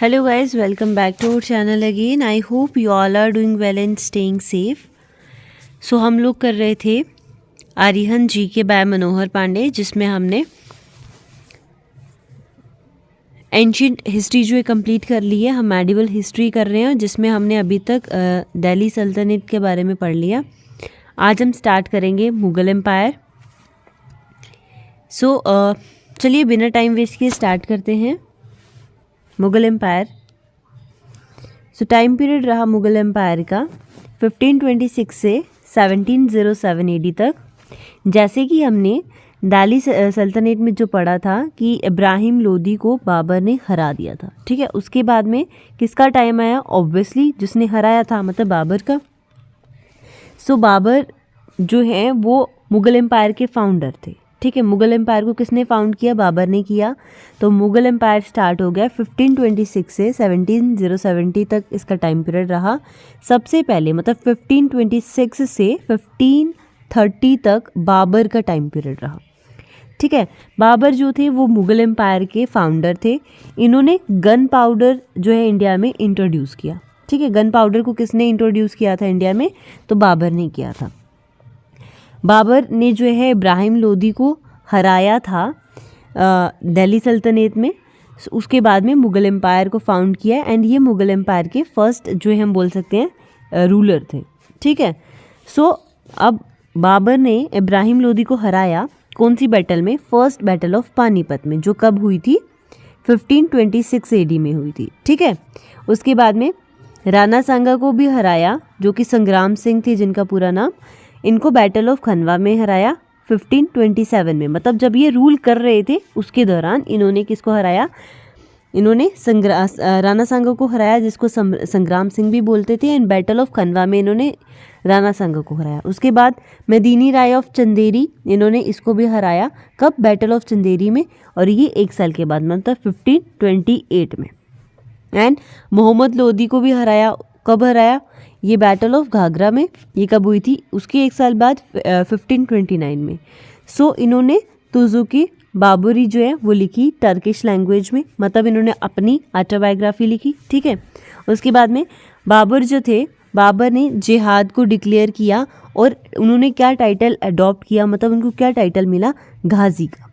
Hello guys, welcome back to our channel again. I hope you all are doing well and staying safe. So हम लोग कर रहे थे आरिहंत जी के bye मनोहर पांडे, जिसमें हमने एंशियंट हिस्ट्री जो है कंप्लीट कर ली है. हम मेडिवल हिस्ट्री कर रहे हैं जिसमें हमने अभी तक दिल्ली सल्तनत के बारे में पढ़ लिया. आज हम स्टार्ट करेंगे मुग़ल एम्पायर. सो चलिए बिना टाइम वेस्ट किए स्टार्ट करते हैं. Mughal empire. So time period रहा मुग़ल एम्पायर का 1526 से 1707 AD तक. जैसे कि हमने दिल्ली सल्तनत में जो पढ़ा था कि इब्राहिम लोदी को बाबर ने हरा दिया था. ठीक है, उसके बाद में किसका टाइम आया? ऑब्वियसली जिसने हराया था मतलब बाबर का. सो बाबर जो है वो मुग़ल एम्पायर के फाउंडर थे. ठीक है, मुग़ल एम्पायर को किसने फाउंड किया? बाबर ने किया. तो मुग़ल एम्पायर स्टार्ट हो गया 1526 से 1770 तक इसका टाइम पीरियड रहा. सबसे पहले मतलब 1526 से 1530 तक बाबर का टाइम पीरियड रहा. ठीक है, बाबर जो थे वो मुग़ल एम्पायर के फाउंडर थे. इन्होंने गन पाउडर जो है इंडिया में इंट्रोड्यूस किया. ठीक है, गन पाउडर को किसने इंट्रोड्यूस किया था इंडिया में? तो बाबर ने किया था. बाबर ने जो है इब्राहिम लोदी को हराया था दिल्ली सल्तनत में. उसके बाद में मुग़ल एम्पायर को फाउंड किया एंड ये मुग़ल एम्पायर के फर्स्ट जो है हम बोल सकते हैं रूलर थे. ठीक है, सो अब बाबर ने इब्राहिम लोदी को हराया. कौन सी बैटल में? फर्स्ट बैटल ऑफ पानीपत में, जो कब हुई थी? 1526 AD में हुई थी. ठीक है, उसके बाद में राणा सांगा को भी हराया, जो कि संग्राम सिंह थे जिनका पूरा नाम. इनको बैटल ऑफ खनवा में हराया 1527 में. मतलब जब ये रूल कर रहे थे उसके दौरान इन्होंने किसको हराया? इन्होंने राणा सांगा को हराया, जिसको संग्राम सिंह भी बोलते थे. एंड बैटल ऑफ खनवा में इन्होंने राणा सांगा को हराया. उसके बाद मेदिनी राय ऑफ चंदेरी, इन्होंने इसको भी हराया. कब? बैटल ऑफ चंदेरी में. और ये एक साल के बाद मतलब 1528 में. एंड मोहम्मद लोदी को भी हराया. कब हराया? ये बैटल ऑफ घाघरा में. ये कब हुई थी? उसके एक साल बाद 1529 में. सो इन्होंने तुजुकी बाबरी जो है वो लिखी टर्किश लैंग्वेज में, मतलब इन्होंने अपनी ऑटोबायोग्राफी लिखी. ठीक है, उसके बाद में बाबर जो थे, बाबर ने जिहाद को डिक्लेयर किया. और उन्होंने क्या टाइटल अडॉप्ट किया, मतलब उनको क्या टाइटल मिला? गाजी का.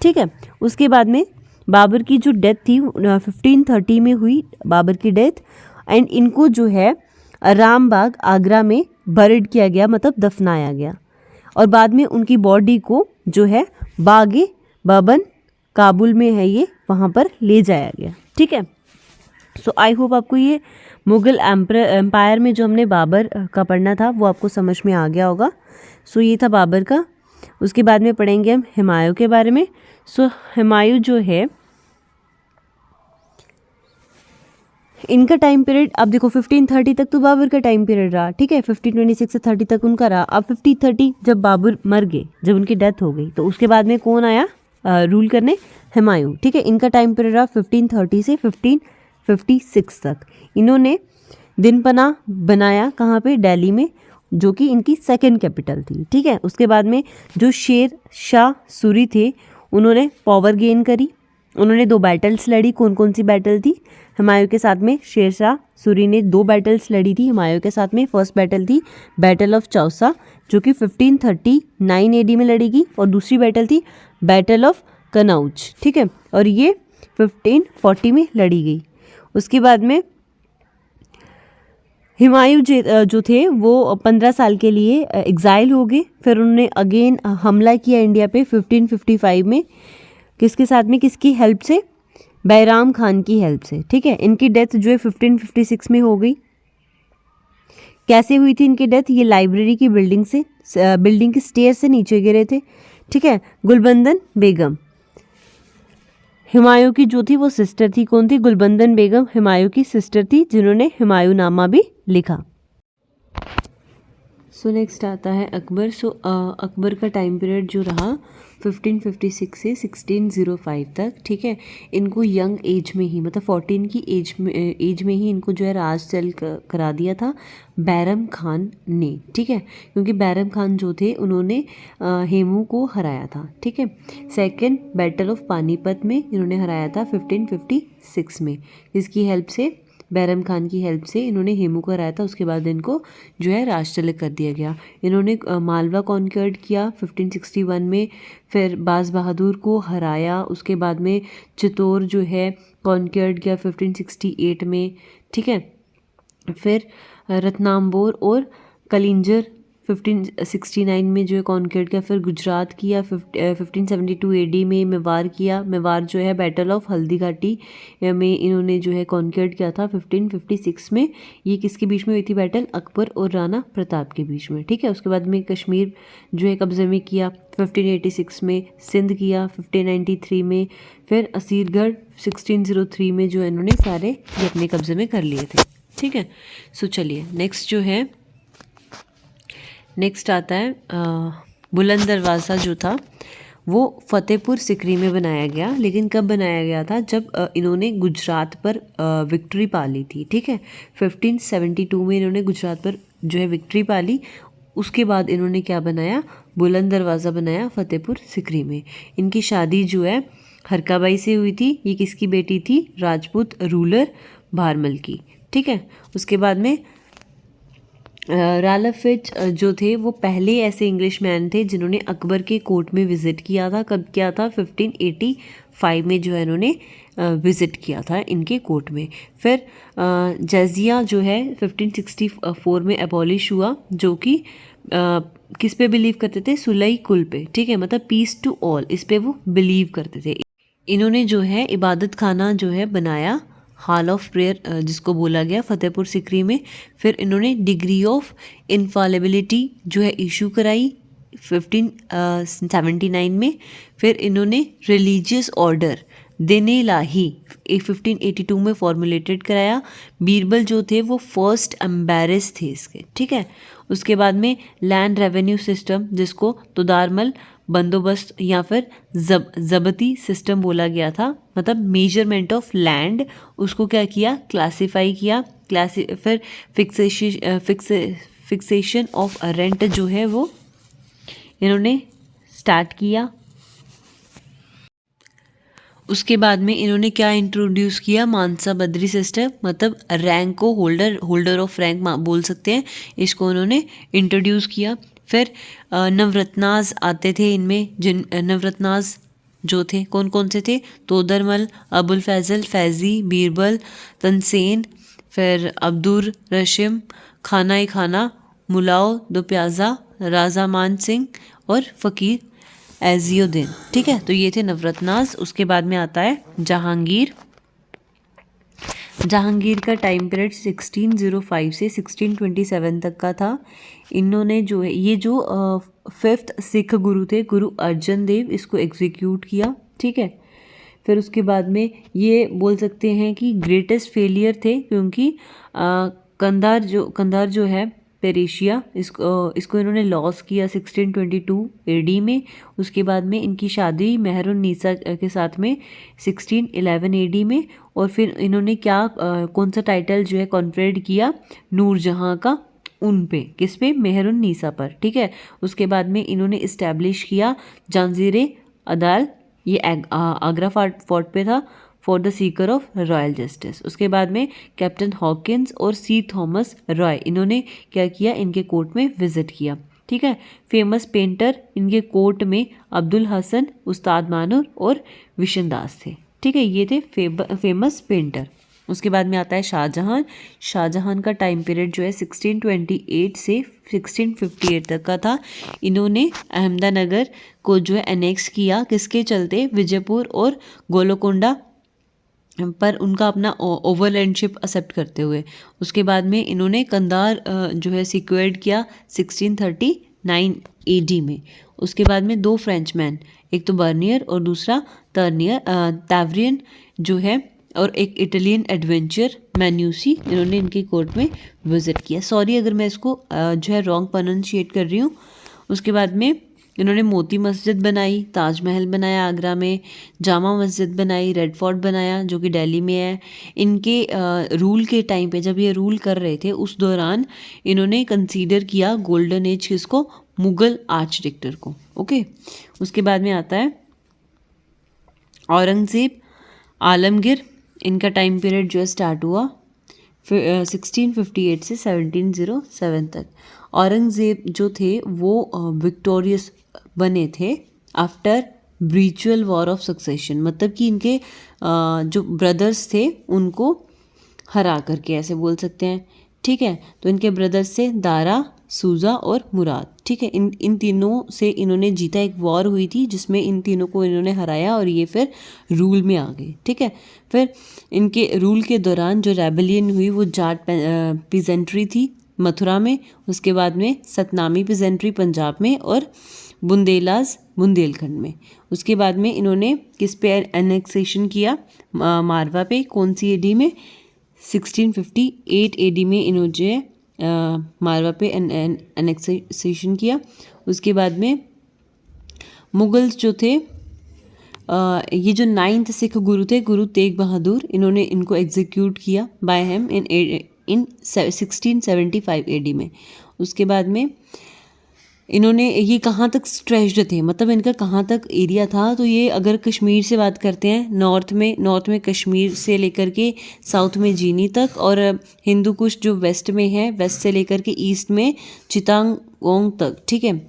ठीक है, उसके बाद में बाबर की जो डेथ थी 1530 में हुई बाबर की डेथ. एंड इनको जो है रामबाग आगरा में बरिड किया गया, मतलब दफनाया गया. और बाद में उनकी बॉडी को जो है बागे बबन काबुल में है ये, वहाँ पर ले जाया गया. ठीक है, सो आई होप आपको ये मुग़ल एम्पायर में जो हमने बाबर का पढ़ना था वो आपको समझ में आ गया होगा. सो ये था बाबर का. उसके बाद में पढ़ेंगे हम हुमायूं के बारे में. सो हुमायूं जो है इनका टाइम पीरियड, अब देखो 1530 तक तो बाबर का टाइम पीरियड रहा. ठीक है, 1526 से 30 तक उनका रहा. अब 1530 जब बाबर मर गए, जब उनकी डेथ हो गई, तो उसके बाद में कौन आया रूल करने? हुमायूं. ठीक है, इनका टाइम पीरियड रहा 1530 से 1556 तक. इन्होंने दिनपना बनाया कहाँ पे? दिल्ली में, जो कि इनकी सेकंड कैपिटल थी. ठीक है, उसके बाद में जो शेर शाह सूरी थे उन्होंने पावर गेन करी. उन्होंने 2 बैटल्स लड़ी. कौन कौन सी बैटल थी? हुमायूं के साथ में शेर शाह सूरी ने 2 बैटल्स लड़ी थी हुमायूं के साथ में. फर्स्ट बैटल थी बैटल ऑफ चौसा, जो कि 1539 AD में लड़ी गई. और दूसरी बैटल थी बैटल ऑफ कनौज. ठीक है, और ये 1540 में लड़ी गई. उसके बाद में हुमायूं जो थे वो 15 साल के लिए एग्जाइल हो गए. फिर उन्होंने अगेन हमला किया इंडिया पे 1555 में. किसके साथ में? किसकी हेल्प से? बैराम खान की हेल्प से. ठीक है, इनकी डेथ जो है 1556 में हो गई. कैसे हुई थी इनकी डेथ? ये लाइब्रेरी की बिल्डिंग के स्टेयर से नीचे गिरे थे. ठीक है, गुलबंदन बेगम हुमायूं की जो थी वो सिस्टर थी. कौन थी? गुलबंदन बेगम हुमायूं की सिस्टर थी, जिन्होंने हुमायूं नामा भी लिखा. सो नेक्स्ट आता है अकबर. सो अकबर का टाइम पीरियड जो रहा 1556 से 1605 तक, ठीक है। इनको यंग एज में ही, मतलब 14 की एज में ही इनको जो है राज चल करा दिया था बैरम खान ने, ठीक है, क्योंकि बैरम खान जो थे उन्होंने हेमू को हराया था, ठीक है। सेकंड बैटल ऑफ पानीपत में इन्होंने हराया था 1556 में, इसकी हेल्प से, बैरम खान की हेल्प से इन्होंने हेमू को हराया था। उसके बाद इनको जो है राजतिलक कर दिया गया। इन्होंने मालवा कॉन्कर्ड किया 1561 में, फिर बाज बहादुर को हराया। उसके बाद में चित्तौड़ जो है कॉन्कर्ड किया 1568 में, ठीक है। फिर रत्नाम्बोर और कलिंजर 1569 में जो है कॉन्कर्ड किया। फिर गुजरात किया 1572 एडी में। मेवाड़ किया, मेवाड़ जो है बैटल ऑफ हल्दी घाटी में इन्होंने जो है कॉन्कर्ड किया था 1556 में। ये किसके बीच में हुई थी बैटल? अकबर और राणा प्रताप के बीच में, ठीक है। उसके बाद में कश्मीर जो है कब्जे में किया 1586 में, सिंध किया 1593 में, फिर असीरगढ़ 1603 में जो इन्होंने सारे ये अपने कब्जे में कर लिए थे, ठीक है। सो चलिए नेक्स्ट जो है, नेक्स्ट आता है बुलंद दरवाज़ा जो था वो फतेहपुर सिकरी में बनाया गया। लेकिन कब बनाया गया था? जब इन्होंने गुजरात पर विक्ट्री पा ली थी, ठीक है। 1572 में इन्होंने गुजरात पर जो है विक्ट्री पा ली। उसके बाद इन्होंने क्या बनाया? बुलंद दरवाज़ा बनाया फतेहपुर सिकरी में। इनकी शादी जो है हरकाबाई से हुई थी। ये किसकी बेटी थी? राजपूत रूलर भारमल की, ठीक है। उसके बाद में राला फिच जो थे वो पहले ऐसे इंग्लिश मैन थे जिन्होंने अकबर के कोर्ट में विज़िट किया था। कब किया था? 1585 में जो है इन्होंने विज़िट किया था इनके कोर्ट में। फिर जजिया जो है 1564 में एबॉलिश हुआ, जो कि किस पे बिलीव करते थे? सुलई कुल पे, ठीक है, मतलब पीस टू ऑल, इस पे वो बिलीव करते थे। इन्होंने जो है इबादत खाना जो है बनाया, हॉल ऑफ प्रेयर जिसको बोला गया फतेहपुर सिकरी में। फिर इन्होंने डिग्री ऑफ इनफॉलेबिलिटी जो है इशू कराई 1579 में। फिर इन्होंने रिलीजियस ऑर्डर देने लाही 1582 में फॉर्मुलेटेड कराया। बीरबल जो थे वो फर्स्ट एम्बेरस थे इसके, ठीक है। उसके बाद में लैंड रेवेन्यू सिस्टम जिसको तोदारमल बंदोबस्त या फिर जबती सिस्टम बोला गया था, मतलब मेजरमेंट ऑफ लैंड, उसको क्या किया? क्लासिफाई किया। फिर फिक्सेशन ऑफ रेंट जो है वो इन्होंने स्टार्ट किया। उसके बाद में इन्होंने क्या इंट्रोड्यूस किया? मानसा बद्री सिस्टम, मतलब रैंक को होल्डर ऑफ रैंक बोल सकते हैं, इसको उन्होंने इंट्रोड्यूस किया। फिर नवरत्नाज आते थे इनमें, जिन नवरत्नाज जो थे कौन कौन से थे? तोदरमल, अबुल फैजल, फैज़ी, बीरबल, तनसेन, फिर अब्दुर रशीम, खाना ए खाना, मुलाओ दो प्याजा, राजा मान सिंह और फ़कीर एजियोद्दीन, ठीक है। तो ये थे नवरत्नाज। उसके बाद में आता है जहांगीर। जहांगीर का टाइम पीरियड 1605 से 1627 तक का था। इन्होंने जो है ये जो 5th सिख गुरु थे, गुरु अर्जन देव, इसको एग्जीक्यूट किया, ठीक है। फिर उसके बाद में ये बोल सकते हैं कि ग्रेटेस्ट फेलियर थे, क्योंकि कंधार जो है पेरिशिया, इसको इन्होंने लॉस किया 1622 एडी में। उसके बाद में इनकी शादी मेहरुन्निसा के साथ में 1611 एडी में। और फिर इन्होंने क्या कौन सा टाइटल जो है कॉन्फरेड किया? नूरजहाँ का उन पे, किस पे? मेहरुन्निसा पर, ठीक है। उसके बाद में इन्होंने इस्टेब्लिश किया जंजीरे अदाल, ये आगरा फोर्ट पे था, for the seeker of royal justice. उसके बाद में कैप्टन हॉकिंस और सी थॉमस रॉय, इन्होंने क्या किया? इनके कोर्ट में विजिट किया, ठीक है। फेमस पेंटर इनके कोर्ट में अब्दुल हसन, उस्ताद मानूर और विशन दास थे, ठीक है। ये थे फेमस पेंटर। उसके बाद में आता है शाहजहां। शाहजहां का टाइम पीरियड जो है 1628 से 1658 तक का था। इन्होंने अहमदानगर को जो है एनेक्स किया, किसके चलते? विजयपुर और गोलकोंडा पर उनका अपना ओवरलैंडशिप एक्सेप्ट करते हुए। उसके बाद में इन्होंने कंधार जो है सिक्योर्ड किया 1639 एडी में। उसके बाद में 2 फ्रेंचमैन, एक तो बर्नियर और दूसरा तावरियन जो है, और एक इटालियन एडवेंचर मैन्यूसी, इन्होंने इनके कोर्ट में विजिट किया। सॉरी अगर मैं इसको जो है रॉन्ग प्रोनाउंशिएट कर रही हूँ। उसके बाद में इन्होंने मोती मस्जिद बनाई, ताजमहल बनाया आगरा में, जामा मस्जिद बनाई, रेड फोर्ट बनाया जो कि दिल्ली में है। इनके रूल के टाइम पे जब ये रूल कर रहे थे उस दौरान इन्होंने कंसीडर किया गोल्डन एज किसको, मुग़ल आर्च डिक्टेटर को। ओके, उसके बाद में आता है औरंगज़ेब, आलमगीर। इनका टाइम पीरियड जो है स्टार्ट हुआ 1658 से 1707 तक। औरंगज़ेब जो थे वो विक्टोरियस बने थे आफ्टर ब्रीचुअल वॉर ऑफ सक्सेशन, मतलब कि इनके जो ब्रदर्स थे उनको हरा करके, ऐसे बोल सकते हैं। ठीक है, तो इनके ब्रदर्स थे दारा, सूजा और मुराद। ठीक है, इन तीनों से इन्होंने जीता, एक वॉर हुई थी जिसमें इन तीनों को इन्होंने हराया और ये फिर रूल में आ गए। ठीक है, फिर इनके रूल के दौरान जो रेबेलियन हुई वो जाट पीजेंट्री थी मथुरा में, उसके बाद में सतनामी पीजेंट्री पंजाब में और बुंदेलास बुंदेलखंड में। उसके बाद में इन्होंने किस पे एनेक्सेशन किया, मारवा पे। कौन सी एडी में, 1658 एडी में इन्होंने जो है मारवा पे एनेक्सेशन किया। उसके बाद में मुगल्स जो थे, ये जो 9th सिख गुरु थे, गुरु तेग बहादुर, इन्होंने इनको एग्जीक्यूट किया बाय हिम इन 1675 एडी में। उसके बाद में इन्होंने, ये कहाँ तक स्ट्रेच्ड थे, मतलब इनका कहाँ तक एरिया था, तो ये अगर कश्मीर से बात करते हैं, नॉर्थ में कश्मीर से लेकर के साउथ में जीनी तक, और हिंदू कुश जो वेस्ट में है, वेस्ट से लेकर के ईस्ट में चिटागोंग तक। ठीक है,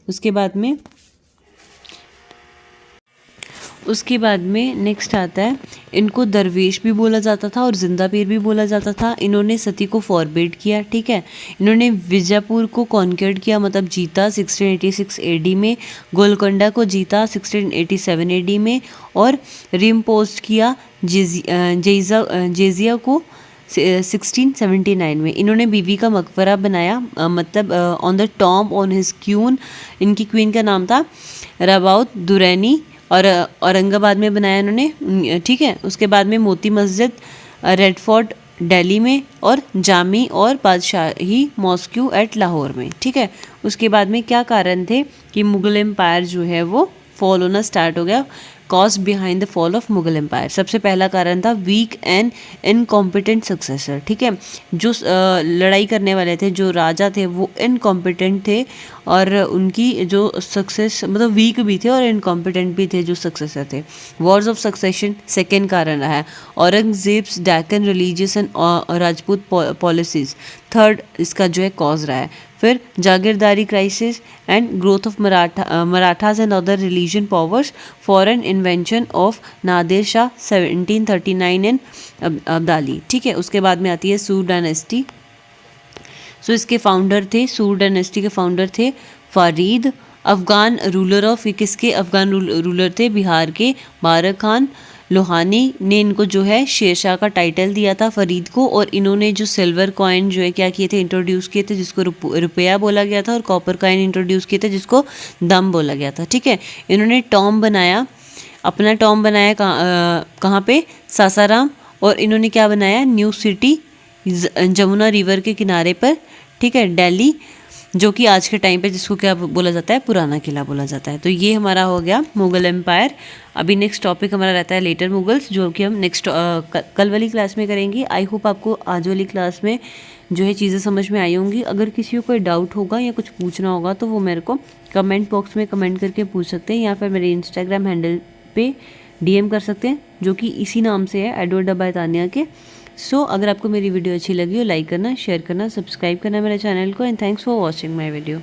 उसके बाद में नेक्स्ट आता है, इनको दरवेश भी बोला जाता था और जिंदा पीर भी बोला जाता था। इन्होंने सती को फॉरबिड किया। ठीक है, इन्होंने विजयपुर को कॉन्क्वर्ड किया, मतलब जीता 1686 एडी में, गोलकोंडा को जीता 1687 एडी में, और रिम्पोस्ट किया जेजिया को 1679 में। इन्होंने बीवी का मकबरा बनाया, मतलब on the tomb on his queen. इनकी क्वीन का नाम था रबाउत दुरैनी, और औरंगाबाद में बनाया इन्होंने। ठीक है, उसके बाद में मोती मस्जिद, रेड फोर्ट दिल्ली में, और जामी और बादशाही मॉस्क्यू एट लाहौर में। ठीक है, उसके बाद में क्या कारण थे कि मुग़ल एम्पायर जो है वो फॉल होना स्टार्ट हो गया। Cause behind the fall of Mughal empire, सबसे पहला कारण था वीक एंड इनकॉम्पिटेंट सक्सेसर। ठीक है, जो लड़ाई करने वाले थे, जो राजा थे, वो इनकॉम्पिटेंट थे और उनकी जो सक्सेस, मतलब वीक भी थे और इनकॉम्पिटेंट भी थे जो सक्सेसर थे। वॉर्स ऑफ सक्सेशन सेकेंड कारण रहा है। Aurangzeb's Deccan religious and Rajput policies third इसका जो है कॉज रहा है। फिर jagirdari crisis and growth of Marathas and other religion powers, foreign invention of Nadir Shah 1739 in Abdali. ठीक है, उसके बाद में आती है सूर डायनेस्टी। सो इसके फाउंडर थे, सूर डायनेस्टी के फाउंडर थे फरीद। अफ़गान रूलर ऑफ, किसके अफ़गान रूलर थे, बिहार के बारक खान लोहानी ने इनको जो है शेरशाह का टाइटल दिया था फरीद को। और इन्होंने जो सिल्वर कॉइन जो है क्या किए थे, इंट्रोड्यूस किए थे, जिसको रुपया बोला गया था, और कॉपर कॉइन इंट्रोड्यूस किए थे जिसको दम बोला गया था। ठीक है, इन्होंने टॉम्ब बनाया, अपना टॉम्ब बनाया कहाँ पे, सासाराम। और इन्होंने क्या बनाया, न्यू सिटी जमुना रिवर के किनारे पर। ठीक है, दिल्ली, जो कि आज के टाइम पे जिसको क्या बोला जाता है, पुराना किला बोला जाता है। तो ये हमारा हो गया मुग़ल एम्पायर। अभी नेक्स्ट टॉपिक हमारा रहता है लेटर मुगल्स, जो कि हम नेक्स्ट कल वाली क्लास में करेंगे। आई होप आपको आज वाली क्लास में जो है चीज़ें समझ में आई होंगी। अगर किसी को कोई डाउट होगा या कुछ पूछना होगा तो वो मेरे को कमेंट बॉक्स में कमेंट करके पूछ सकते हैं, या फिर मेरे इंस्टाग्राम हैंडल पे DM कर सकते हैं, जो कि इसी नाम से है, एडवर्ड बाय तानिया के। सो अगर आपको मेरी वीडियो अच्छी लगी हो, लाइक करना, शेयर करना, सब्सक्राइब करना मेरे चैनल को। And thanks for watching my video.